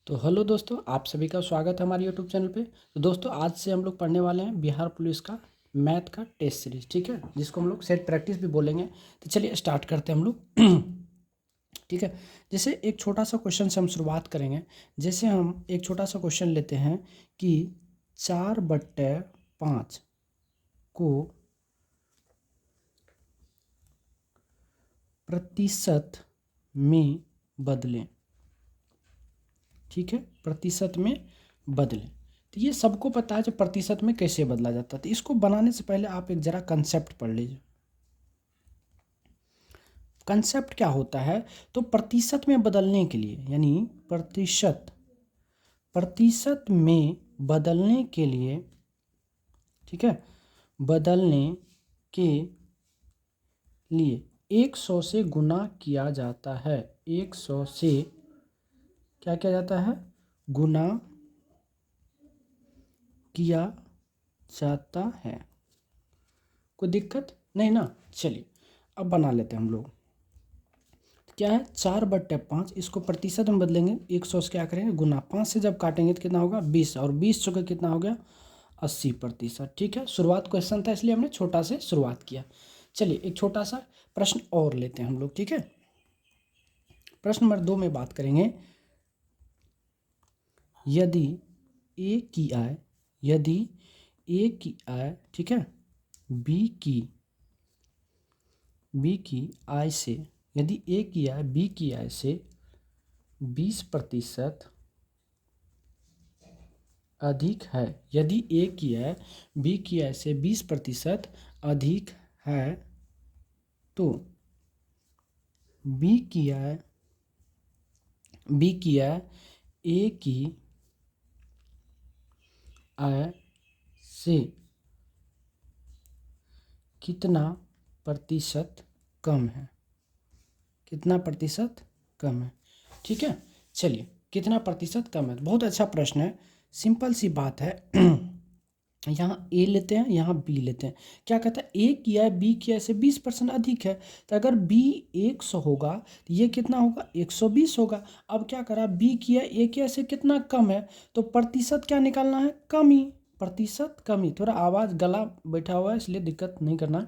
तो हेलो दोस्तों, आप सभी का स्वागत है हमारे यूट्यूब चैनल पे। तो दोस्तों, आज से हम लोग पढ़ने वाले हैं बिहार पुलिस का मैथ का टेस्ट सीरीज, ठीक है, जिसको हम लोग सेट प्रैक्टिस भी बोलेंगे। तो चलिए स्टार्ट करते हैं हम लोग। ठीक है। जैसे एक छोटा सा क्वेश्चन से हम शुरुआत करेंगे। जैसे हम एक छोटा सा क्वेश्चन लेते हैं कि 4/5 को प्रतिशत में बदलें। ठीक है, प्रतिशत में बदलें। तो ये सबको पता है, जब प्रतिशत में कैसे बदला जाता है। तो इसको बनाने से पहले आप एक जरा कंसेप्ट पढ़ लीजिए। कंसेप्ट क्या होता है? तो प्रतिशत में बदलने के लिए, यानी प्रतिशत प्रतिशत में बदलने के लिए, ठीक है, बदलने के लिए 100 से गुना किया जाता है। 100 से क्या किया जाता है? गुना किया जाता है। कोई दिक्कत नहीं ना? चलिए अब बना लेते हैं हम लोग। क्या है? 4/5, इसको प्रतिशत में बदलेंगे। 100 से क्या करेंगे? गुना। 5 से जब काटेंगे तो कितना होगा? 20, और 20 का कितना हो गया? 80%। ठीक है, शुरुआत क्वेश्चन था इसलिए हमने छोटा से शुरुआत किया। चलिए एक छोटा सा प्रश्न और लेते हैं हम लोग, ठीक है। प्रश्न नंबर 2 में बात करेंगे। यदि ए की आय, यदि ए की आय, ठीक है, बी की आय से, यदि ए की आय बी की आय से 20% अधिक है, यदि ए की आय बी की आय से 20% अधिक है, तो बी की आय ए की आय से कितना प्रतिशत कम है? कितना प्रतिशत कम है? ठीक है, चलिए कितना प्रतिशत कम है? बहुत अच्छा प्रश्न है, सिंपल सी बात है। यहाँ ए लेते हैं, यहाँ बी लेते हैं। क्या कहता है? ए की आय बी की आय से 20% अधिक है। तो अगर बी 100 होगा तो ये कितना होगा? 120 होगा। अब क्या करा? बी की आय ए की आय से कितना कम है, तो प्रतिशत क्या निकालना है? कमी। प्रतिशत कमी, थोड़ा आवाज़ गला बैठा हुआ है इसलिए दिक्कत नहीं करना है।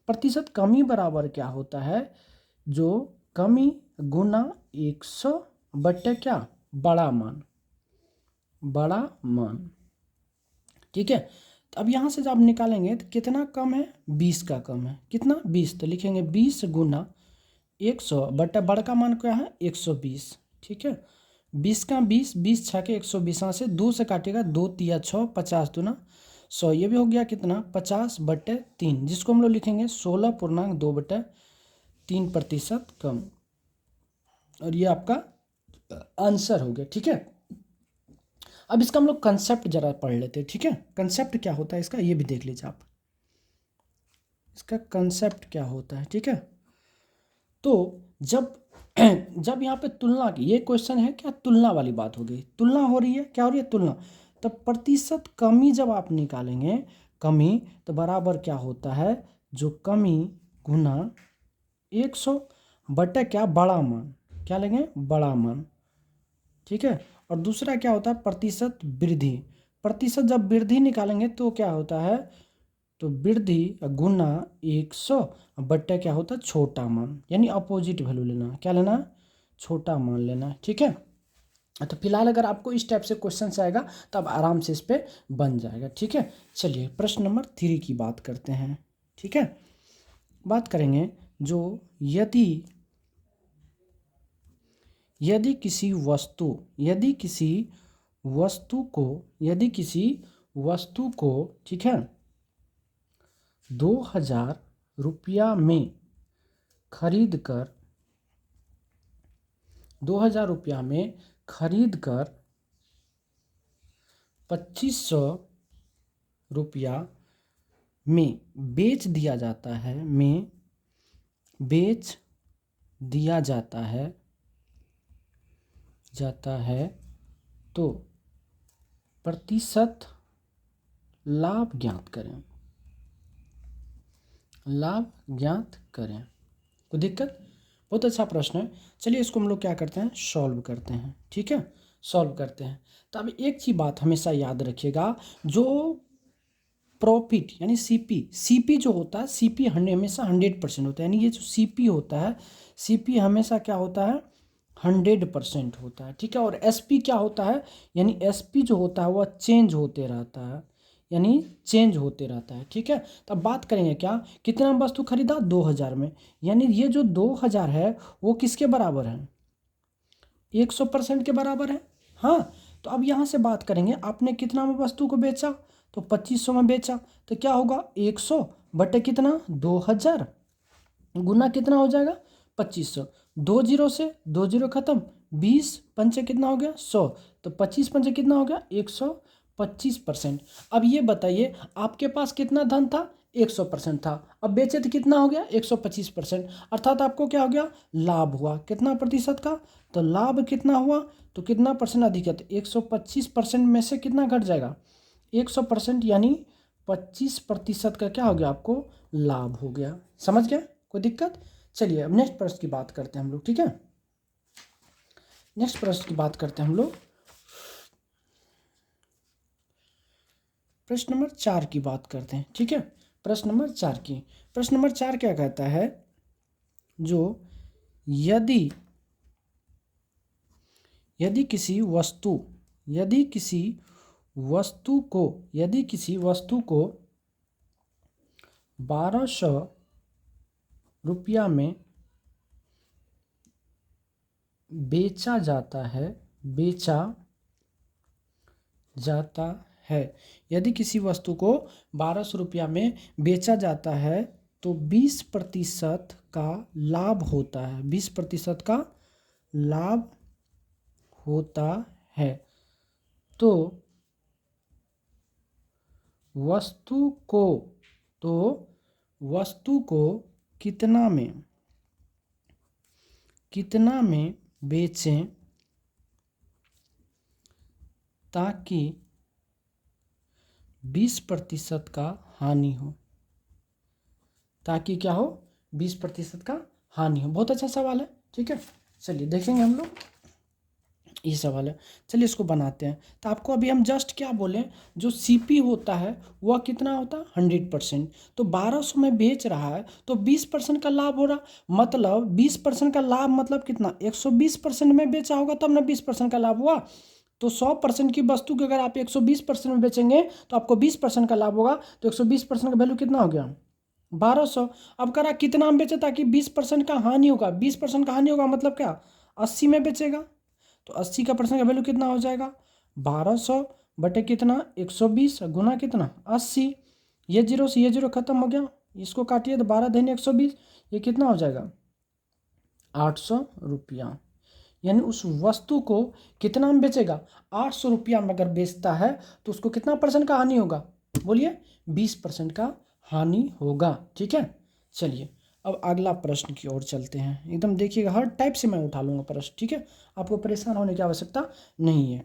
प्रतिशत कमी बराबर क्या होता है? जो कमी गुना 100 बटे क्या? बड़ा मान, बड़ा मान। ठीक है, तो अब यहाँ से जब आप निकालेंगे तो कितना कम है? 20 का कम है। कितना? 20। तो लिखेंगे 20 गुना 100 बटा बड़का मान क्या है? 120। ठीक है, 20 का 20, 20 छः के 120, यहाँ से 2 से काटेगा, 2 तिया 6, 50 दूना 100। ये भी हो गया कितना? 50/3, जिसको हम लोग लिखेंगे 16.2/3% कम। और ये आपका आंसर हो गया। ठीक है, अब इसका हम लोग कंसेप्ट जरा पढ़ लेते हैं। ठीक है, कंसेप्ट क्या होता है इसका ये भी देख लीजिए आप। इसका कंसेप्ट क्या होता है? ठीक है, तो जब जब यहाँ पे तुलना की, ये क्वेश्चन है क्या? तुलना वाली बात हो गई। तुलना हो रही है, क्या हो रही है? तुलना। तो प्रतिशत कमी जब आप निकालेंगे, कमी, तो बराबर क्या होता है? जो कमी गुना 100 बटे क्या? बड़ा मान। क्या लेंगे? बड़ा मान। ठीक है, और दूसरा क्या होता है? प्रतिशत वृद्धि। प्रतिशत जब वृद्धि निकालेंगे तो क्या होता है? तो वृद्धि गुना 100 बट्टा क्या होता है? छोटा मान, यानी अपोजिट वैल्यू लेना। क्या लेना? छोटा मान लेना। ठीक है, तो फिलहाल अगर आपको इस टाइप से क्वेश्चन आएगा तो आप आराम से इस पे बन जाएगा। ठीक है, चलिए प्रश्न नंबर 3 की बात करते हैं। ठीक है, बात करेंगे जो यदि यदि किसी वस्तु यदि किसी वस्तु को यदि किसी वस्तु को, ठीक है, 2000 रुपया में खरीद कर 2000 रुपया में खरीद कर 2500 रुपया में बेच दिया जाता है, में बेच दिया जाता है, तो प्रतिशत लाभ ज्ञात करें। लाभ ज्ञात करें। कोई दिक्कत? बहुत अच्छा प्रश्न है। चलिए इसको हम लोग क्या करते हैं? सॉल्व करते हैं। ठीक है, सॉल्व करते हैं। तो अब एक चीज़ बात हमेशा याद रखिएगा, जो प्रॉफिट यानी सीपी जो होता है, सीपी हमेशा 100% होता है। यानी ये जो सीपी होता है, सीपी हमेशा क्या होता है, 100% होता है। ठीक है। और एसपी क्या होता है, यानी एसपी जो होता है वह चेंज होते रहता है, यानी चेंज होते रहता है। ठीक है। तो अब बात करेंगे क्या, कितना में वस्तु खरीदा, 2000 में, यानी ये जो 2000 है वो किसके बराबर है, 100% के बराबर है। हाँ। तो अब यहाँ से बात करेंगे, आपने कितना में वस्तु को बेचा, तो 2500 में बेचा, तो क्या होगा, 100 बटे कितना, 2000, गुना कितना हो जाएगा, 2500। 2 जीरो से 2 जीरो खत्म, 20 पंचे कितना हो गया, 100, तो 25 पंचे कितना हो गया, 125%। अब ये बताइए आपके पास कितना धन था, 100% था, अब बेचे तो कितना हो गया, 125%, अर्थात आपको क्या हो गया, लाभ हुआ, कितना प्रतिशत का, तो लाभ कितना हुआ, तो कितना परसेंट अधिक है, तो 125% में से कितना घट जाएगा, 100%, यानी 25% का क्या हो गया, आपको लाभ हो गया। समझ गया, कोई दिक्कत। चलिए अब नेक्स्ट प्रश्न की बात करते हैं हम लोग। ठीक है, नेक्स्ट प्रश्न की बात करते हैं हम लोग, प्रश्न नंबर 4 की बात करते हैं। ठीक है, प्रश्न नंबर 4 की, प्रश्न नंबर 4 क्या कहता है, जो यदि यदि किसी वस्तु यदि किसी वस्तु को यदि किसी वस्तु को 1200 रुपया में बेचा जाता है, यदि किसी वस्तु को 1200 रुपया में बेचा जाता है, तो 20% का लाभ होता है, 20% का लाभ होता है। तो वस्तु को कितना में बेचें ताकि 20% का हानि हो, ताकि क्या हो, 20% का हानि हो। बहुत अच्छा सवाल है। ठीक है, चलिए देखेंगे हम लोग, ये सवाल है, चलिए इसको बनाते हैं। तो आपको अभी हम जस्ट क्या बोले, जो सीपी होता है वह कितना होता है, 100%। तो 1200 में बेच रहा है तो 20% का लाभ हो रहा, मतलब 20% का लाभ मतलब कितना, 120% में बेचा होगा तब ना 20% का लाभ हुआ। तो 100% की वस्तु को अगर आप 120% में बेचेंगे तो आपको 20% का लाभ होगा, तो 120% का वैल्यू कितना हो गया, 1200। अब करा कितना में बेचे ताकि 20% का हानि होगा, 20% का हानि होगा मतलब क्या, 80 में बेचेगा, तो 80 का परसेंट का वैल्यू कितना हो जाएगा, 1200 बटे कितना, 120 गुना कितना, 80। ये जीरो से ये जीरो खत्म हो गया, इसको काटिए तो 12 धन 120, ये कितना हो जाएगा, 800 रुपया। यानी उस वस्तु को कितना में बेचेगा, 800 रुपया में अगर बेचता है तो उसको कितना परसेंट का हानि होगा, बोलिए, 20% का हानि होगा। ठीक है, चलिए अब अगला प्रश्न की ओर चलते हैं। एकदम देखिएगा, हर टाइप से मैं उठा लूँगा प्रश्न। ठीक है, आपको परेशान होने की आवश्यकता नहीं है।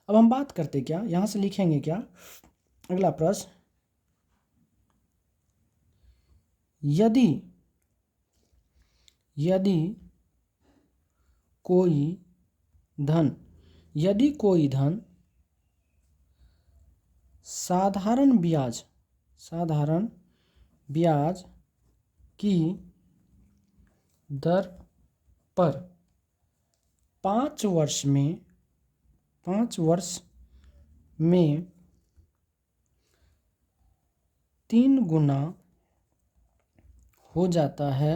अब हम बात करते क्या, यहाँ से लिखेंगे क्या, अगला प्रश्न, यदि कोई धन साधारण ब्याज की दर पर 5 वर्ष में 3 गुना हो जाता है,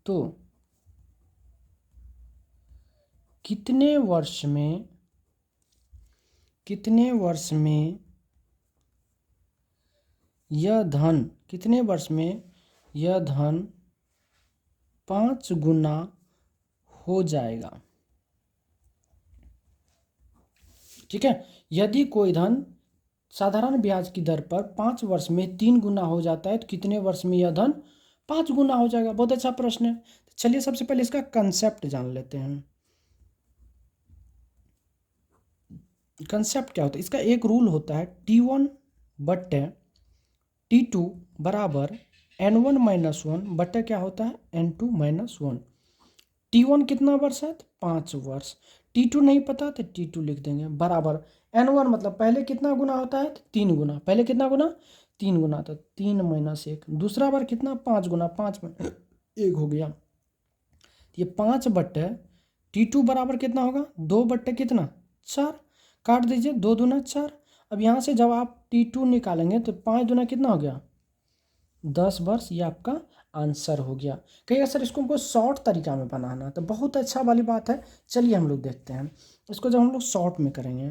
तो कितने वर्ष में यह धन 5 गुना हो जाएगा। ठीक है, यदि कोई धन साधारण ब्याज की दर पर 5 वर्ष में 3 गुना हो जाता है, तो कितने वर्ष में यह धन 5 गुना हो जाएगा। बहुत अच्छा प्रश्न है। चलिए सबसे पहले इसका कंसेप्ट जान लेते हैं। कंसेप्ट क्या होता है, इसका एक रूल होता है, T1 बट्टे T2 बराबर N1 - 1 बट्टे क्या होता है, N2 - 1। T1 कितना वर्ष है? 5 वर्ष। T2 नहीं पता तो T2 लिख देंगे बराबर N1 मतलब पहले कितना गुना होता है? 3 गुना। पहले कितना गुना? 3 गुना। तो 3 माइनस 1। दूसरा बार कितना? 5 गुना। 5 में 1 हो गया। ये 5 बट्टे T2 बराबर कितना होगा? 2 बट्टे कितना? 4। काट दीजिए, 2 दूना 4। अब यहाँ से जब आप T2 निकालेंगे तो 5 दूना कितना हो गया? 10 वर्ष। ये आपका आंसर हो गया। कहिएगा सर इसको हमको शॉर्ट तरीका में बनाना, तो बहुत अच्छा वाली बात है। चलिए हम लोग देखते हैं इसको। जब हम लोग शॉर्ट में करेंगे,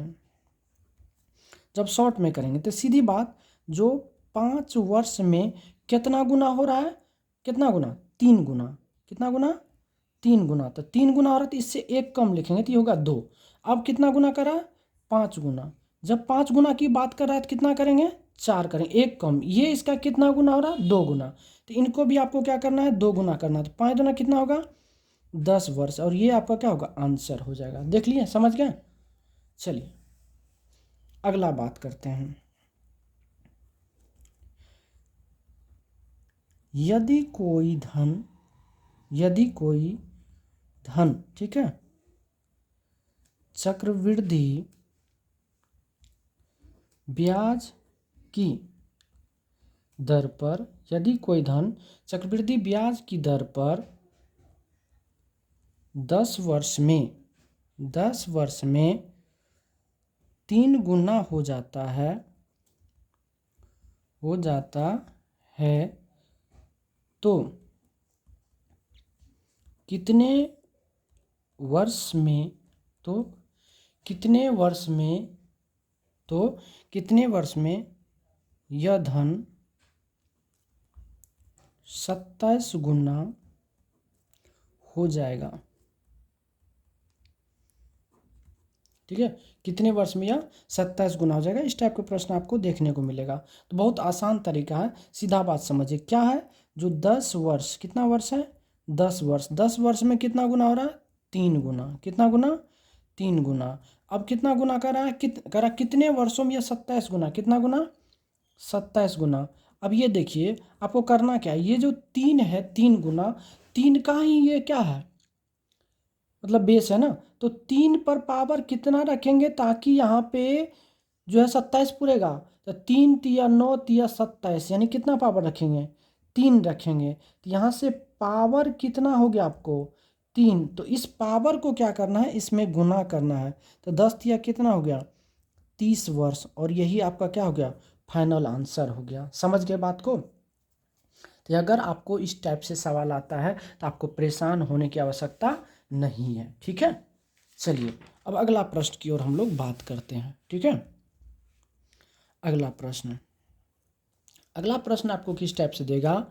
जब शॉर्ट में करेंगे तो सीधी बात, जो 5 वर्ष में कितना गुना हो रहा है? कितना गुना? 3 गुना। कितना गुना? 3 गुना। तो 3 गुना हो रहा है तो इससे 1 कम लिखेंगे तो ये होगा 2। अब कितना गुना कर रहा है? 5 गुना। जब 5 गुना की बात कर रहा है तो कितना करेंगे? 4 करेंगे, 1 कम। ये इसका कितना गुना हो रहा है? 2 गुना। तो इनको भी आपको क्या करना है? 2 गुना करना है। तो 5 गुना कितना होगा? 10 वर्ष। और ये आपका क्या होगा? आंसर हो जाएगा। देख लिए, समझ गए? चलिए अगला बात करते हैं। यदि कोई धन, ठीक है, चक्रवृद्धि ब्याज की दर पर, यदि कोई धन चक्रवृद्धि ब्याज की दर पर 10 वर्ष में 3 गुना हो जाता है तो कितने वर्ष में यह धन 27 गुना हो जाएगा? ठीक है, कितने वर्ष में यह 27 गुना हो जाएगा? इस टाइप के प्रश्न आपको देखने को मिलेगा। तो बहुत आसान तरीका है, सीधा बात समझिए। क्या है? जो 10 वर्ष, कितना वर्ष है? 10 वर्ष। 10 वर्ष में कितना गुना हो रहा है? 3 गुना। कितना गुना? 3 गुना। अब कितना गुना कर रहा है? कितने वर्षों में यह 27 गुना? कितना गुना? 27 गुना। अब ये देखिए आपको करना क्या है, ये जो 3 है, 3 गुना, 3 का ही ये क्या है, मतलब बेस है ना। तो 3 पर पावर कितना रखेंगे ताकि यहाँ पे जो है 27 पूरेगा? तो 3 तिया 9 तिया 27, यानी कितना पावर रखेंगे? 3 रखेंगे। तो यहाँ से पावर कितना हो गया आपको? 3। तो इस पावर को क्या करना है? इसमें गुना करना है। तो 10 तिया कितना हो गया? 30 वर्ष। और यही आपका क्या हो गया? फाइनल आंसर हो गया। समझ गए बात को? तो अगर आपको इस टाइप से सवाल आता है तो आपको परेशान होने की आवश्यकता नहीं है। ठीक है, चलिए अब अगला प्रश्न की ओर हम लोग बात करते हैं। ठीक है, अगला प्रश्न आपको किस टाइप से देगा?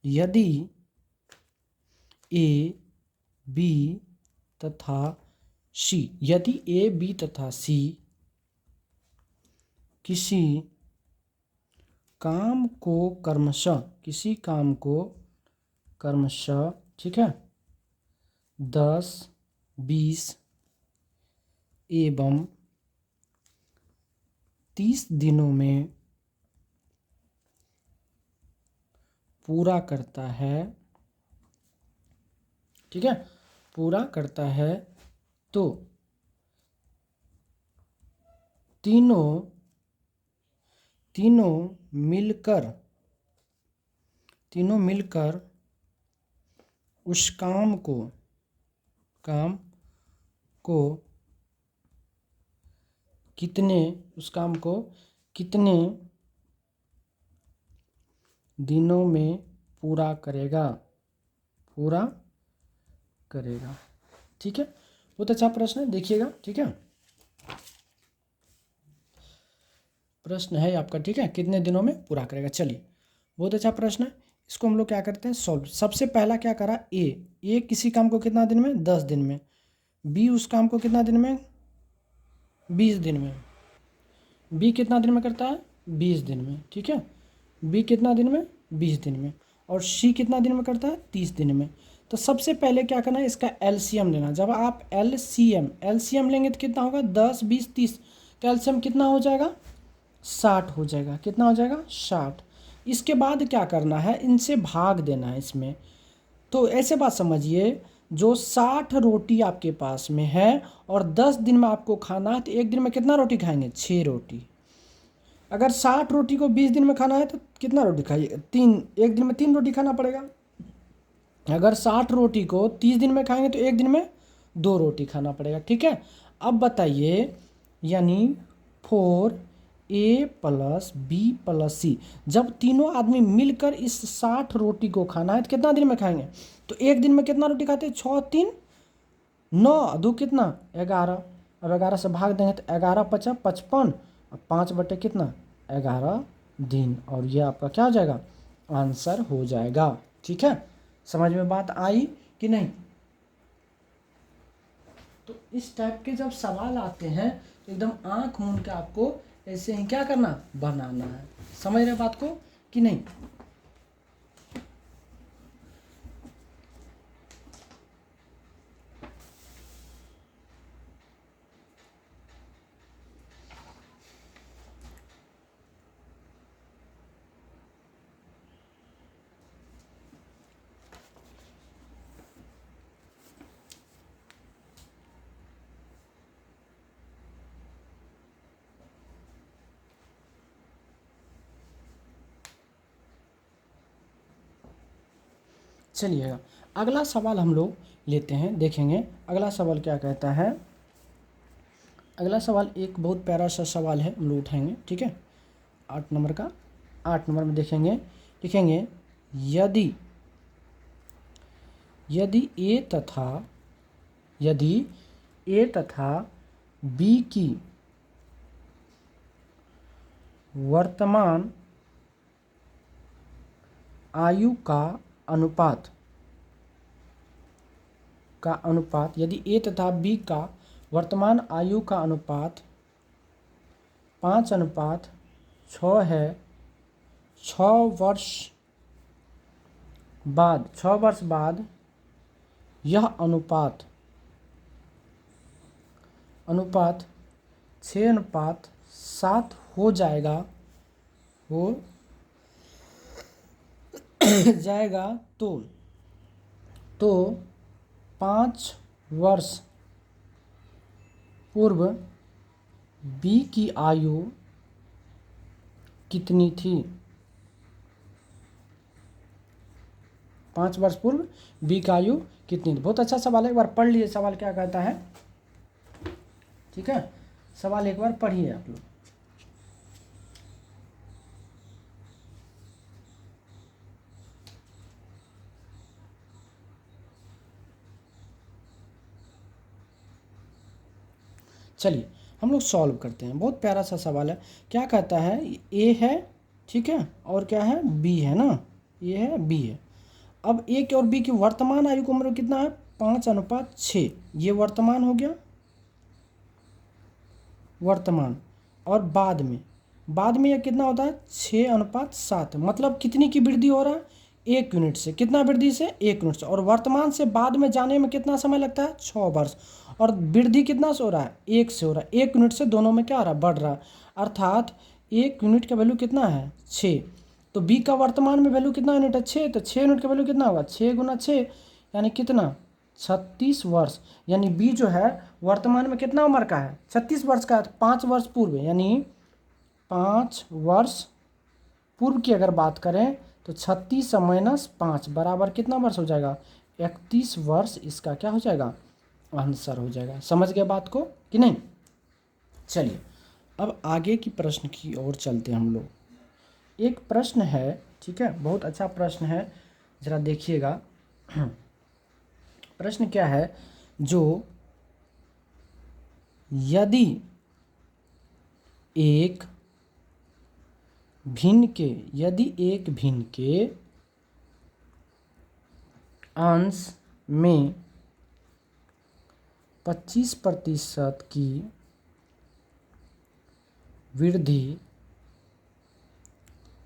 यदि ए बी तथा सी, यदि ए बी तथा सी किसी काम को क्रमशः, ठीक है, 10, 20 एवं 30 दिनों में पूरा करता है, ठीक है, पूरा करता है, तो तीनों मिलकर उस काम को कितने दिनों में पूरा करेगा? ठीक है, बहुत अच्छा प्रश्न है, देखिएगा। ठीक है, प्रश्न है आपका। ठीक है, कितने दिनों में पूरा करेगा? चलिए, बहुत अच्छा प्रश्न है। इसको हम लोग क्या करते हैं? सॉल्व। सबसे पहला क्या करा? ए किसी काम को कितना दिन में? 10 दिन में। बी उस काम को कितना दिन में? 20 दिन में। बी कितना दिन में करता है? 20 दिन में। ठीक है, बी कितना दिन में? 20 दिन में। और सी कितना दिन में करता है? 30 दिन में। तो सबसे पहले क्या करना है? इसका एलसीएम लेना। जब आप एलसीएम लेंगे तो कितना होगा? 10, 20, 30। तो एलसीएम कितना हो जाएगा? 60 हो जाएगा। कितना हो जाएगा? 60। इसके बाद क्या करना है? इनसे भाग देना है इसमें। तो ऐसे बात समझिए, जो 60 रोटी आपके पास में है और 10 दिन में आपको खाना है, तो एक दिन में कितना रोटी खाएंगे? 6 रोटी। अगर 60 रोटी को 20 दिन में खाना है तो कितना रोटी खाइए? 3। एक दिन में 3 रोटी खाना पड़ेगा। अगर 60 रोटी को 30 दिन में खाएंगे तो एक दिन में 2 रोटी खाना पड़ेगा। ठीक है, अब बताइए, यानी 4a+b+c, जब तीनों आदमी मिलकर इस 60 रोटी को खाना है तो कितना दिन में खाएंगे? तो एक दिन में कितना रोटी खाते हैं? 6 3 9, 2 कितना? 11। अब 11 से भाग देंगे तो 11 5 55, और 5 बटे कितना? 11 दिन, और ये आपका क्या हो जाएगा? आंसर हो जाएगा। ठीक है, समझ में बात आई कि नहीं? तो इस टाइप के जब सवाल आते हैं तो एकदम आंख मूंद के आपको ऐसे ही क्या करना? बनाना है। समझ रहे बात को कि नहीं? चलिएगा, अगला सवाल हम लोग लेते हैं, देखेंगे अगला सवाल क्या कहता है। अगला सवाल एक बहुत प्यारा सा सवाल है, हम लोग उठाएंगे। ठीक है, 8 नंबर का। 8 नंबर में देखेंगे, लिखेंगे यदि यदि ए तथा बी की वर्तमान आयु का अनुपात यदि ए तथा बी का वर्तमान आयु का अनुपात 5:6 है, 6 वर्ष बाद यह अनुपात 6:7 हो जाएगा तो 5 वर्ष पूर्व बी की आयु कितनी थी? 5 वर्ष पूर्व बी की आयु कितनी थी? बहुत अच्छा सवाल है, एक बार पढ़ लीजिए सवाल क्या कहता है। ठीक है, सवाल एक बार पढ़िए आप लोग। चलिए हम लोग सॉल्व करते हैं, बहुत प्यारा सा सवाल है। क्या कहता है? ए है, ठीक है, और क्या है? बी है ना, ए है बी है। अब ए की और बी की वर्तमान आयु को मतलब कितना है? 5:6। ये वर्तमान हो गया, वर्तमान। और बाद में यह कितना होता है? 6:7। मतलब कितनी की वृद्धि हो रहा है? 1 यूनिट से। कितना वृद्धि से? 1 यूनिट से। और वर्तमान से बाद में जाने में कितना समय लगता है? 6 वर्ष। और वृद्धि कितना से हो रहा है? 1 से हो रहा है। 1 यूनिट से दोनों में क्या हो रहा है? बढ़ रहा है। अर्थात 1 यूनिट का वैल्यू कितना है? 6। तो बी का वर्तमान में वैल्यू कितना यूनिट है? 6। तो 6 यूनिट का वैल्यू कितना होगा? 6 × 6 यानी कितना? 36 वर्ष। यानी बी जो है वर्तमान में कितना उम्र का है? 36 वर्ष का है। 5 वर्ष पूर्व, यानी 5 वर्ष पूर्व की अगर बात करें तो 36 - 5 बराबर कितना वर्ष हो जाएगा? 31 वर्ष इसका क्या हो जाएगा? आंसर हो जाएगा। समझ गए बात को कि नहीं? चलिए अब आगे की प्रश्न की ओर चलते हैं हम लोग। एक प्रश्न है, ठीक है, बहुत अच्छा प्रश्न है, जरा देखिएगा। प्रश्न क्या है? यदि एक भिन्न के अंश में 25% की वृद्धि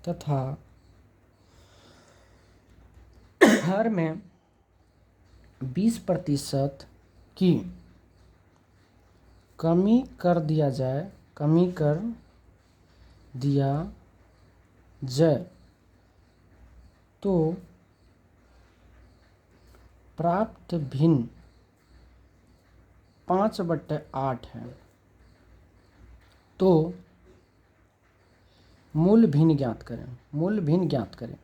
तथा हर में 20% की कमी कर दिया जाए तो प्राप्त भिन्न 5/8 है तो मूल भिन्न ज्ञात करें। मूल भिन्न ज्ञात करें,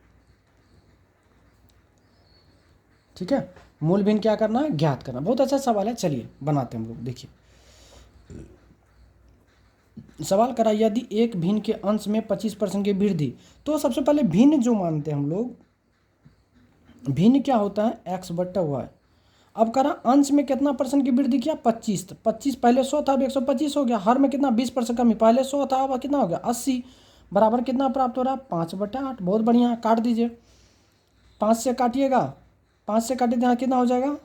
ठीक है। मूल भिन्न क्या करना है? ज्ञात करना। बहुत अच्छा सवाल है, चलिए बनाते हैं हम लोग। देखिए सवाल करा, यदि एक भिन्न के अंश में 25% की वृद्धि, तो सबसे पहले भिन्न जो मानते हैं हम लोग, भिन्न क्या होता है? x/y। अब करा अंश में कितना परसेंट की वृद्धि किया? 25। 25 पहले 100 था, अब 125 हो गया। हर में कितना? 20% कमी। पहले 100 था, अब कितना हो गया? 80। बराबर कितना प्राप्त हो रहा है? 5/8। बहुत बढ़िया, काट दीजिए। 5 से काटिएगा, 5 से काटिए तो यहाँ कितना हो जाएगा?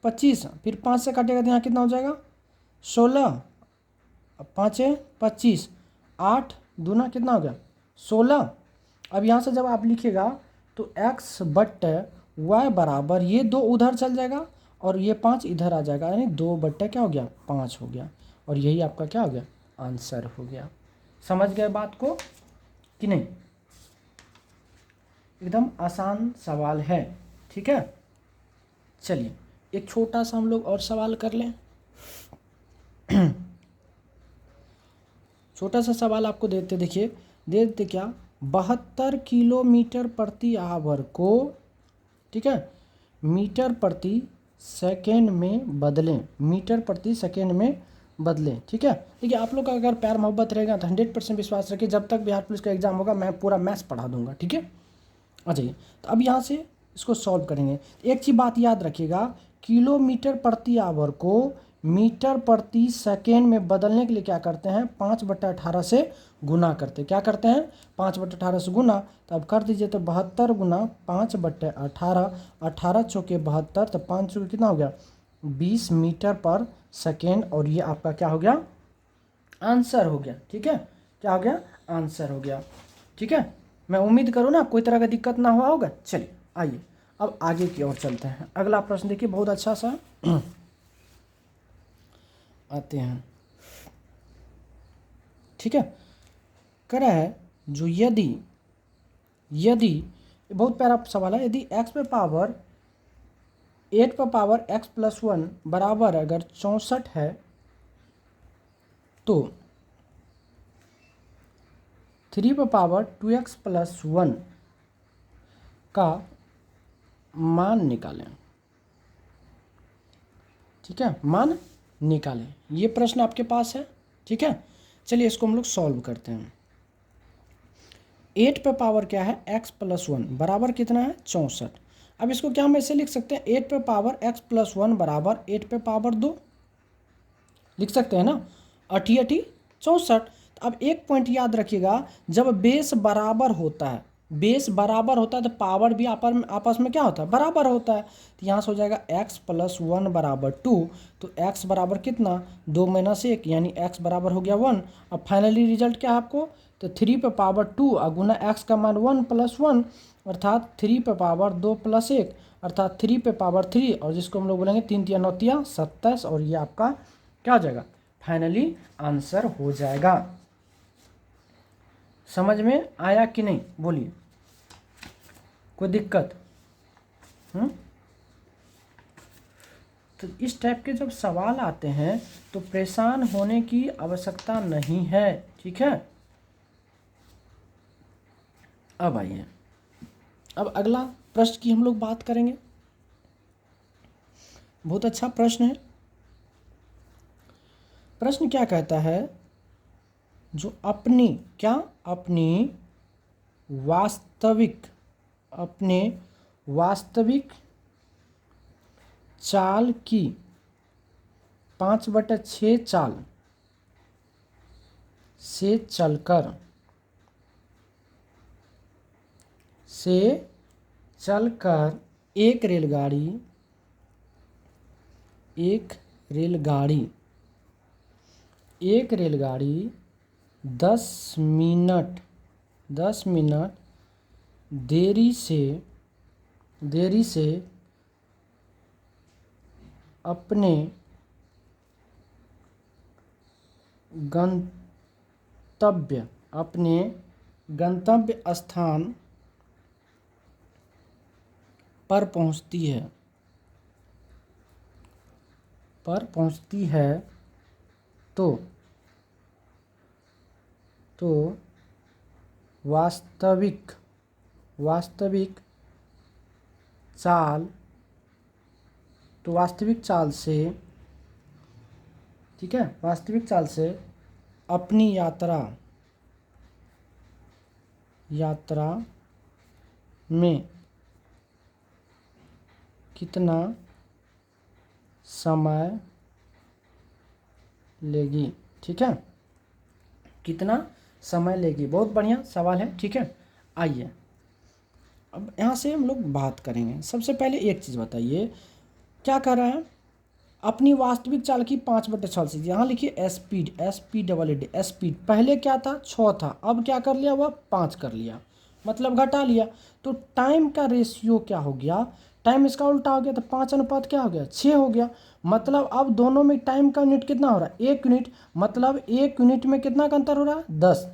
25। फिर 5 से काटिएगा तो यहाँ कितना हो जाएगा? 16। 5 25, 8 दूना कितना हो गया? 16। अब यहाँ से जब आप लिखिएगा तो x/y बराबर, ये 2 उधर चल जाएगा और ये 5 इधर आ जाएगा, यानी 2/ क्या हो गया? 5 हो गया। और यही आपका क्या हो गया? आंसर हो गया। समझ गए बात को कि नहीं? एकदम आसान सवाल है, ठीक है। चलिए एक छोटा सा हम लोग और सवाल कर लें। छोटा सा सवाल आपको देते, देखिए दे देते क्या? 72 किलोमीटर प्रति आवर को, ठीक है, मीटर प्रति सेकेंड में बदलें। मीटर प्रति सेकेंड में बदलें, ठीक है। देखिए आप लोग का अगर प्यार मोहब्बत रहेगा तो 100% विश्वास रखिए, जब तक बिहार पुलिस का एग्जाम होगा मैं पूरा मैथ्स पढ़ा दूंगा, ठीक है। आ जाइए, तो अब यहाँ से इसको सॉल्व करेंगे। एक चीज़ बात याद रखिएगा, किलोमीटर प्रति आवर को मीटर प्रति सेकेंड में बदलने के लिए क्या करते हैं? 5/18 से गुना करते हैं। क्या करते हैं? 5/18 से गुना। तो अब कर दीजिए, तो 72 गुना 5/18, 18 चौके 72, तो 5 चौके कितना हो गया? 20 मीटर पर सेकेंड। और ये आपका क्या हो गया? आंसर हो गया, ठीक है। क्या हो गया? आंसर हो गया, ठीक है। मैं उम्मीद करूँ ना कोई तरह का दिक्कत ना हुआ होगा। चलिए आइए अब आगे की ओर चलते हैं। अगला प्रश्न देखिए, बहुत अच्छा सा आते हैं, ठीक है। करा है जो यदि बहुत प्यारा सवाल है, यदि x पे पावर 8 पे पावर x+1 बराबर अगर 64 है तो 3 पे पावर 2x+1 का मान निकालें, ठीक है। मान निकालें, ये प्रश्न आपके पास है, ठीक है। चलिए इसको हम लोग सॉल्व करते हैं। 8 पे पावर क्या है? x+1 बराबर कितना है? 64। अब इसको क्या हम ऐसे लिख सकते हैं? 8 पे पावर x+1 बराबर 8 पे पावर 2 लिख सकते हैं ना। 8 8 64। अब एक पॉइंट याद रखिएगा, जब बेस बराबर होता है, बेस बराबर होता है तो पावर भी आपस में क्या होता है? बराबर होता है। तो यहाँ से हो जाएगा x+1 बराबर 2। तो x बराबर कितना? 2 - 1, यानी x बराबर हो गया 1। अब फाइनली रिजल्ट क्या है आपको? तो 3 पे पावर 2 गुना x का मान 1 + 1, अर्थात 3 पे पावर 2 + 1, अर्थात 3 पे पावर 3, और जिसको हम लोग बोलेंगे 3 × 9 = 27। और ये आपका क्या हो जाएगा? फाइनली आंसर हो जाएगा। समझ में आया कि नहीं? बोलिए, कोई दिक्कत? तो इस टाइप के जब सवाल आते हैं तो परेशान होने की आवश्यकता नहीं है, ठीक है। अब आइए, अब अगला प्रश्न की हम लोग बात करेंगे। बहुत अच्छा प्रश्न है। प्रश्न क्या कहता है? जो अपनी वास्तविक चाल की 5/6 चाल से चलकर एक रेलगाड़ी 10 मिनट देरी से अपने गंतव्य स्थान पर पहुंचती है। पर पहुंचती है तो वास्तविक चाल से, ठीक है, वास्तविक चाल से अपनी यात्रा में कितना समय लेगी, ठीक है, कितना समय लेगी। बहुत बढ़िया सवाल है, ठीक है। आइए अब यहाँ से हम लोग बात करेंगे। सबसे पहले एक चीज़ बताइए, क्या कह रहा है, अपनी वास्तविक चाल की 5/6 से, यहाँ लिखिए स्पीड, स्पीड पहले क्या था 6 था, अब क्या कर लिया वह 5 कर लिया, मतलब घटा लिया। तो टाइम का रेशियो क्या हो गया, टाइम इसका उल्टा हो गया, तो 5 अनुपात क्या हो गया 6 हो गया। मतलब अब दोनों में टाइम का यूनिट कितना हो रहा है 1 यूनिट, मतलब 1 यूनिट में कितना का अंतर हो रहा है 10,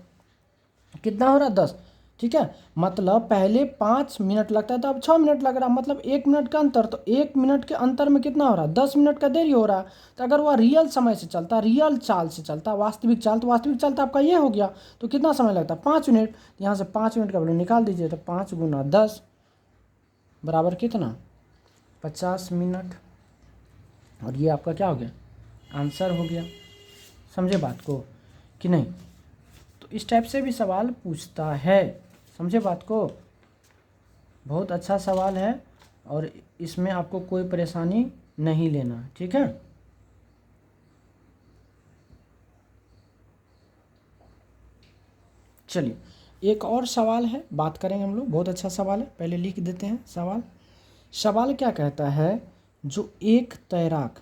कितना हो रहा है 10, ठीक है। मतलब पहले 5 मिनट लगता था, अब 6 मिनट लग रहा है, मतलब 1 मिनट का अंतर, तो 1 मिनट के अंतर में कितना हो रहा है 10 मिनट का देरी हो रहा है। तो अगर वह रियल समय से चलता, रियल चाल से चलता, वास्तविक चाल, तो वास्तविक चाल तो आपका ये हो गया, तो कितना समय लगता 5 मिनट। यहाँ से 5 मिनट का वैल्यू निकाल दीजिए, तो 5 × 10 बराबर कितना 50 मिनट, और ये आपका क्या हो गया आंसर हो गया। समझे बात को कि नहीं। तो इस टाइप से भी सवाल पूछता है, समझे बात को। बहुत अच्छा सवाल है और इसमें आपको कोई परेशानी नहीं लेना, ठीक है। चलिए एक और सवाल है, बात करेंगे हम लोग। बहुत अच्छा सवाल है, पहले लिख देते हैं सवाल। सवाल क्या कहता है, जो एक तैराक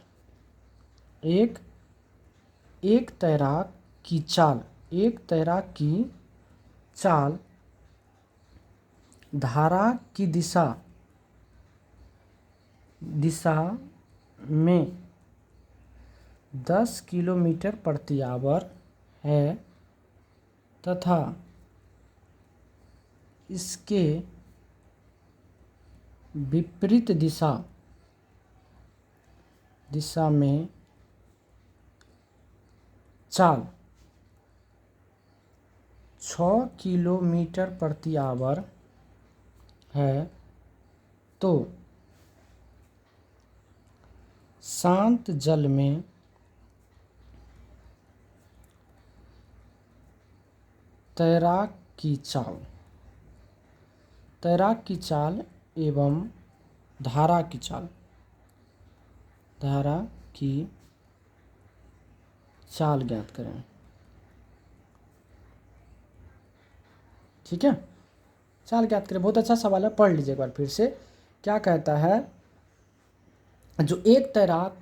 की चाल धारा की दिशा में 10 किलोमीटर प्रति आवर है तथा इसके विपरीत दिशा में चाल 6 किलोमीटर प्रति आवर है, तो शांत जल में तैराक की चाल एवं धारा की चाल ज्ञात करें, ठीक है। चाल ज्ञात करें, बहुत अच्छा सवाल है, पढ़ लीजिए एक बार फिर से। क्या कहता है, जो एक तैराक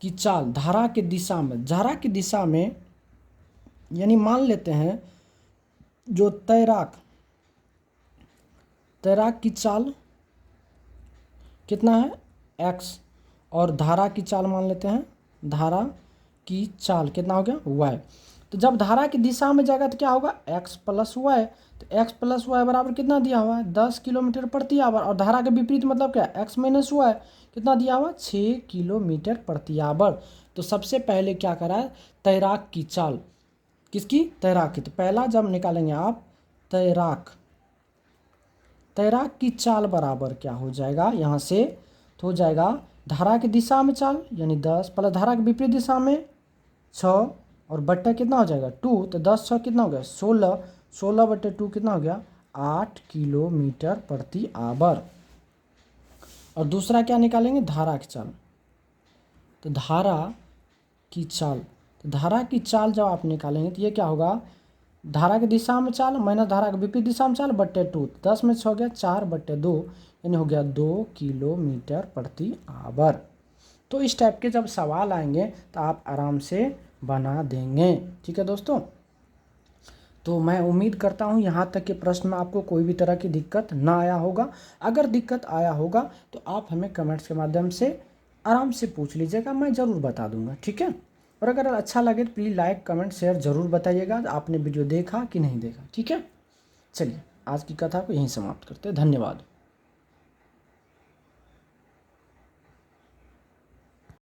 की चाल धारा की दिशा में, यानी मान लेते हैं जो तैराक की चाल कितना है x, और धारा की चाल मान लेते हैं, धारा की चाल कितना हो गया y। तो जब धारा की दिशा में जाएगा तो क्या होगा x + y, तो x + y बराबर कितना दिया हुआ है 10 किलोमीटर प्रति आवर, और धारा के विपरीत मतलब क्या x - y कितना दिया हुआ 6 किलोमीटर प्रति आवर। तो सबसे पहले क्या करा है, तैराक की चाल, किसकी तैराक की, तो पहला जब निकालेंगे आप तैराक की चाल बराबर क्या हो जाएगा, यहाँ से तो हो जाएगा धारा की दिशा में चाल यानी 10 प्लस धारा के विपरीत दिशा में 6 और बट्टा कितना हो जाएगा 2, तो 10 6 कितना हो गया 16, 16/2 कितना हो गया 8 किलोमीटर प्रति आवर। और दूसरा क्या निकालेंगे, धारा की चाल, तो धारा की चाल जब आप निकालेंगे तो ये क्या होगा, धारा की दिशा में चाल माइनस धारा के विपरीत दिशा में चाल बट्टे 2, 10 में 6 हो गया 4/2, यानी हो गया 2 किलोमीटर प्रति आवर। तो इस टाइप के जब सवाल आएंगे तो आप आराम से बना देंगे, ठीक है दोस्तों। तो मैं उम्मीद करता हूँ यहाँ तक के प्रश्न में आपको कोई भी तरह की दिक्कत ना आया होगा। अगर दिक्कत आया होगा तो आप हमें कमेंट्स के माध्यम से आराम से पूछ लीजिएगा, मैं ज़रूर बता दूंगा, ठीक है। और अगर अच्छा लगे तो प्लीज़ लाइक कमेंट शेयर ज़रूर बताइएगा आपने वीडियो देखा कि नहीं देखा, ठीक है। चलिए आज की कथा को यहीं समाप्त करते हैं, धन्यवाद।